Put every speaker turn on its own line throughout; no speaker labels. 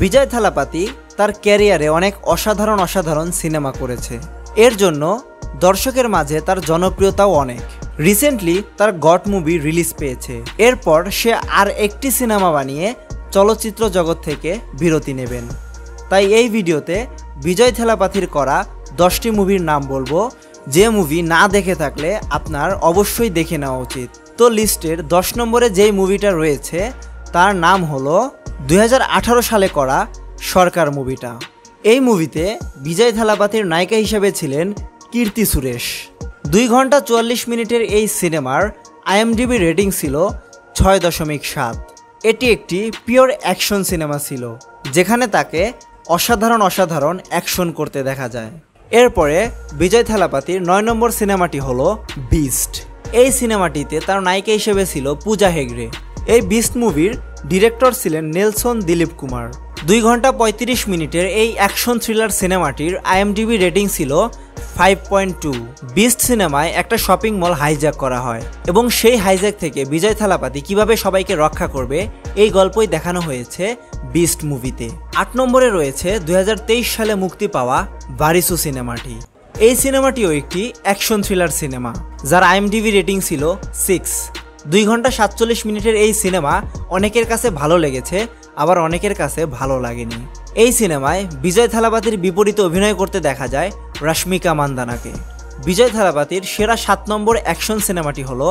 বিজয় থালাপাতি তার ক্যারিয়ারে অনেক অসাধারণ সিনেমা করেছে। এর জন্য দর্শকের মাঝে তার জনপ্রিয়তাও অনেক। রিসেন্টলি তার গট মুভি রিলিজ পেয়েছে। এরপর সে আর একটি সিনেমা বানিয়ে চলচ্চিত্র জগৎ থেকে বিরতি নেবেন। তাই এই ভিডিওতে বিজয় থালাপাতির করা 10টি মুভির নাম বলবো, যে মুভি না দেখে থাকলে আপনার অবশ্যই দেখে নেওয়া উচিত। তো লিস্টের 10 নম্বরে যেই মুভিটা রয়েছে তার নাম হলো 2018 সালে করা সরকার মুভিটা। এই মুভিতে বিজয় থালাপাতির নায়িকা হিসেবে ছিলেন কীর্তি সুরেশ। 2 ঘন্টা 44 মিনিটের এই সিনেমার IMDb রেটিং ছিল 6.7। এটি একটি পিওর অ্যাকশন সিনেমা ছিল, যেখানে তাকে অসাধারণ অ্যাকশন করতে দেখা যায়। এরপরে বিজয় থালাপাতির 9 নম্বর সিনেমাটি হলো বিস্ট। এই সিনেমাটিতে তার নায়িকা হিসেবে ছিল পূজা হেগড়ে। এই বিস্ট মুভির ডিরেক্টর ছিলেন নেলসন দিলীপ কুমার। 2 ঘন্টা 35 মিনিটের এই অ্যাকশন থ্রিলার সিনেমাটির IMDb রেটিং ছিল 5.2। বিস্ট সিনেমায় একটা শপিং মল হাইজ্যাক করা হয় এবং সেই হাইজ্যাক থেকে বিজয় থালাপাতি কিভাবে সবাইকে রক্ষা করবে এই গল্পই দেখানো হয়েছে বিস্ট মুভিতে। 8 নম্বরে রয়েছে 2023 সালে মুক্তি পাওয়া ভারিসু সিনেমাটি। এই সিনেমাটিও একটি অ্যাকশন থ্রিলার সিনেমা, যার IMDb রেটিং ছিল 6। 2 ঘন্টা 47 মিনিটের এই সিনেমা অনেকের কাছে ভালো লেগেছে, আবার অনেকের কাছে ভালো লাগেনি। এই সিনেমায় বিজয় থালাপাতির বিপরীতে অভিনয় করতে দেখা যায় রশ্মিকা মান্দানাকে। বিজয় থালাপাতির সেরা 7 নম্বর অ্যাকশন সিনেমাটি হলো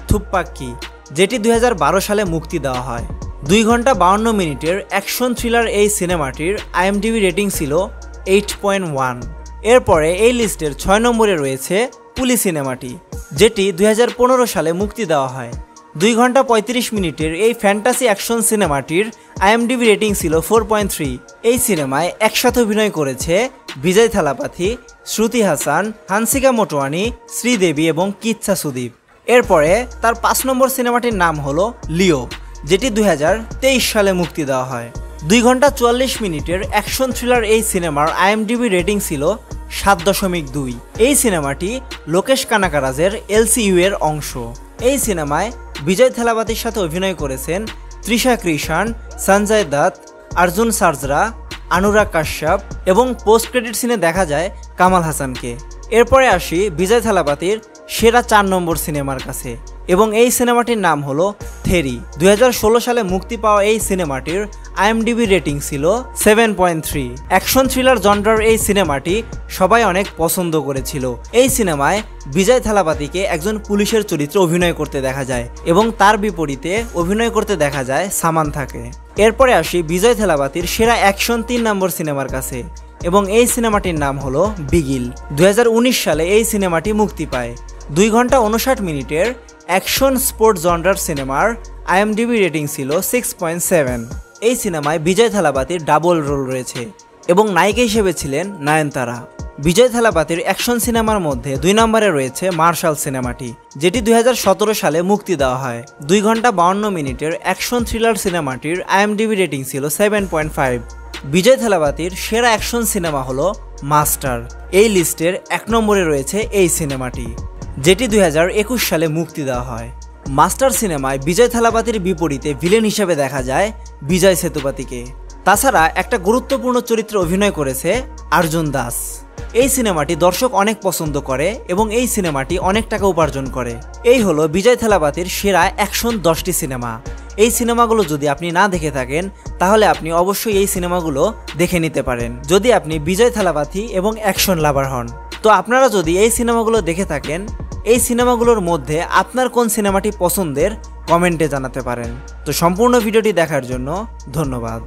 থুপ্পাক্কি, যেটি 2012 সালে মুক্তি দেওয়া হয়। 2 ঘন্টা 52 মিনিটের অ্যাকশন থ্রিলার এই সিনেমাটির IMDb রেটিং ছিল 8.1। এরপরে এই লিস্টের 6 নম্বরে রয়েছে পুলি সিনেমাটি, যেটি 2015 সালে মুক্তি দেওয়া হয়। 2 ঘন্টা 35 মিনিটের এই ফ্যান্টাসি অ্যাকশন সিনেমাটির IMDb রেটিং ছিল 4.3। এই সিনেমায় একসাথে অভিনয় করেছে বিজয় থালাপাতি, শ্রুতি হাসান, হানসিকা মোটওয়ানি, শ্রীদেবী এবং কিচ্ছা সুদীপ। এরপরে তার 5 নম্বর সিনেমাটির নাম হলো লিও, যেটি 2023 সালে মুক্তি দেওয়া হয়। 2 ঘন্টা 44 মিনিটের অ্যাকশন থ্রিলার এই সিনেমার IMDb রেটিং ছিল 7.2। এই সিনেমাটি লোকেশ কানাকারাজের LCU এর অংশ। এই সিনেমায় বিজয় থালাপাতির সাথে অভিনয় করেছেন তৃষা কৃষাণ, সঞ্জয় দত্ত, অর্জুন সার্জরা, অনুরাগ কাশ্যপ এবং পোস্ট ক্রেডিট সিনে দেখা যায় কামাল হাসানকে। এরপরে আসি বিজয় থালাপাতির সেরা 4 নম্বর সিনেমার কাছে, এবং এই সিনেমাটির নাম হলো থেরি। 2016 সালে মুক্তি পাওয়া এই সিনেমাটির IMDb রেটিং ছিল 7.3। অ্যাকশন থ্রিলার জনরার এই সিনেমাটি সবাই অনেক পছন্দ করেছিল। এই সিনেমায় বিজয় থালাপাতিকে একজন পুলিশের চরিত্রে অভিনয় করতে দেখা যায় এবং তার বিপরীতে অভিনয় করতে দেখা যায় সামান্থাকে। এরপরে আসি বিজয় থালাপাতির সেরা অ্যাকশন 3 নম্বর সিনেমার কাছে, এবং এই সিনেমাটির নাম হলো বিগিল। 2019 সালে এই সিনেমাটি মুক্তি পায়। 2 ঘন্টা 59 মিনিটের অ্যাকশন স্পোর্ট জনরার সিনেমার IMDb রেটিং ছিল 6.7। এই সিনেমায় বিজয় থালাপাতির ডাবল রোল রয়েছে এবং নায়িকা হিসেবে ছিলেন নয়নতারা। বিজয় থালাপাতির অ্যাকশন সিনেমার মধ্যে 2 নম্বরে রয়েছে মার্শাল সিনেমাটি, যেটি 2017 সালে মুক্তি দেওয়া হয়। 2 ঘন্টা 52 মিনিটের অ্যাকশন থ্রিলার সিনেমাটির IMDb রেটিং ছিল 7.5। বিজয় থালাপাতির সেরা অ্যাকশন সিনেমা হলো মাস্টার। এই লিস্টের 1 নম্বরে রয়েছে এই সিনেমাটি, যেটি 2021 সালে মুক্তি দেওয়া হয়। মাস্টার সিনেমায় বিজয় থালাপাতির বিপরীতে ভিলেন হিসেবে দেখা যায় বিজয় সেতুপতিকে। তাছাড়া একটা গুরুত্বপূর্ণ চরিত্রে অভিনয় করেছে অর্জুন দাস। এই সিনেমাটি দর্শক অনেক পছন্দ করে এবং এই সিনেমাটি অনেক টাকা উপার্জন করে। এই হলো বিজয় থালাপাতির সেরা অ্যাকশন 10টি সিনেমা। এই সিনেমাগুলো যদি আপনি না দেখে থাকেন তাহলে আপনি অবশ্যই এই সিনেমাগুলো দেখে নিতে পারেন, যদি আপনি বিজয় থালাপাতি এবং অ্যাকশন লাভার হন। তো আপনারা যদি এই সিনেমাগুলো দেখে থাকেন, এই সিনেমাগুলোর মধ্যে আপনার কোন সিনেমাটি পছন্দের কমেন্টে জানাতে পারেন। তো সম্পূর্ণ ভিডিওটি দেখার জন্য ধন্যবাদ।